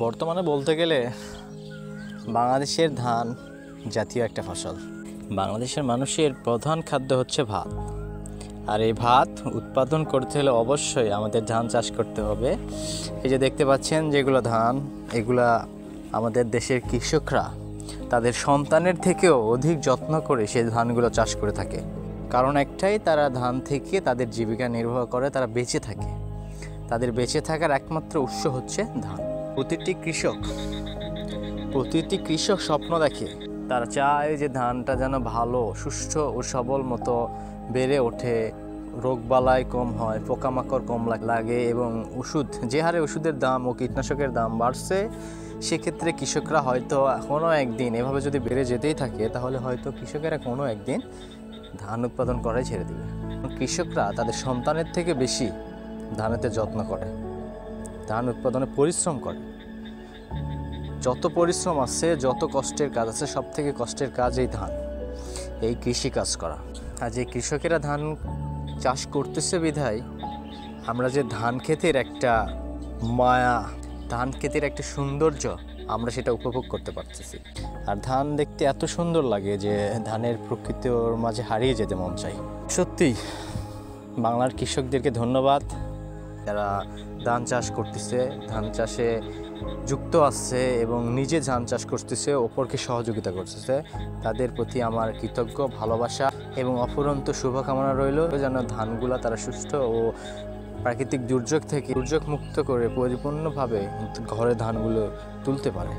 বর্তমানে বলতে গেলে বাংলাদেশের ধান জাতীয় একটা ফসল। বাংলাদেশের মানুষের প্রধান খাদ্য হচ্ছে ভাত, আর এই ভাত উৎপাদন করতে হলে অবশ্যই আমাদের ধান চাষ করতে হবে। এই যে দেখতে পাচ্ছেন যেগুলো ধান, এগুলা আমাদের দেশের কৃষকরা তাদের সন্তানের থেকেও অধিক যত্ন করে সেই ধানগুলো চাষ করে থাকে। কারণ একটাই, তারা ধান থেকে তাদের জীবিকা নির্বাহ করে, তারা বেঁচে থাকে। তাদের বেঁচে থাকার একমাত্র উৎস হচ্ছে ধান। প্রতিটি কৃষক স্বপ্ন দেখে, তারা চায় যে ধানটা যেন ভালো, সুষ্ঠু ও সবল মতো বেড়ে ওঠে, রোগবালাই কম হয়, পোকামাকড় কম লাগে এবং যে হারে ওষুধের দাম ও কীটনাশকের দাম বাড়ছে, সেক্ষেত্রে কৃষকরা হয়তো কোনো একদিন এভাবে যদি বেড়ে যেতেই থাকে, তাহলে হয়তো কৃষকেরা কোনো একদিন ধান উৎপাদন করাই ছেড়ে দেবে। কৃষকরা তাদের সন্তানের থেকে বেশি ধানেতে যত্ন করে, ধান উৎপাদনে পরিশ্রম করে। যত পরিশ্রম আছে, যত কষ্টের কাজ আছে, সব থেকে কষ্টের কাজ এই কৃষি কাজ করা। আর যে কৃষকেরা ধান চাষ করতেছে বিধায় আমরা যে ধান ক্ষেতের একটা মায়া, ধান ক্ষেতের একটা সৌন্দর্য, আমরা সেটা উপভোগ করতে পারতেছি। আর ধান দেখতে এত সুন্দর লাগে যে ধানের প্রকৃতির মাঝে হারিয়ে যেতে মন চাই। সত্যি বাংলার কৃষকদেরকে ধন্যবাদ, যারা ধান চাষ করতেছে, ধান চাষে যুক্ত আছে এবং নিজে ধান চাষ করতেছে, অপরকে সহযোগিতা করতেছে। তাদের প্রতি আমার কৃতজ্ঞ, ভালোবাসা এবং অফুরন্ত শুভকামনা রইল, যেন ধানগুলা তারা সুস্থ ও প্রাকৃতিক দুর্যোগ মুক্ত করে পরিপূর্ণভাবে ঘরে ধানগুলো তুলতে পারে।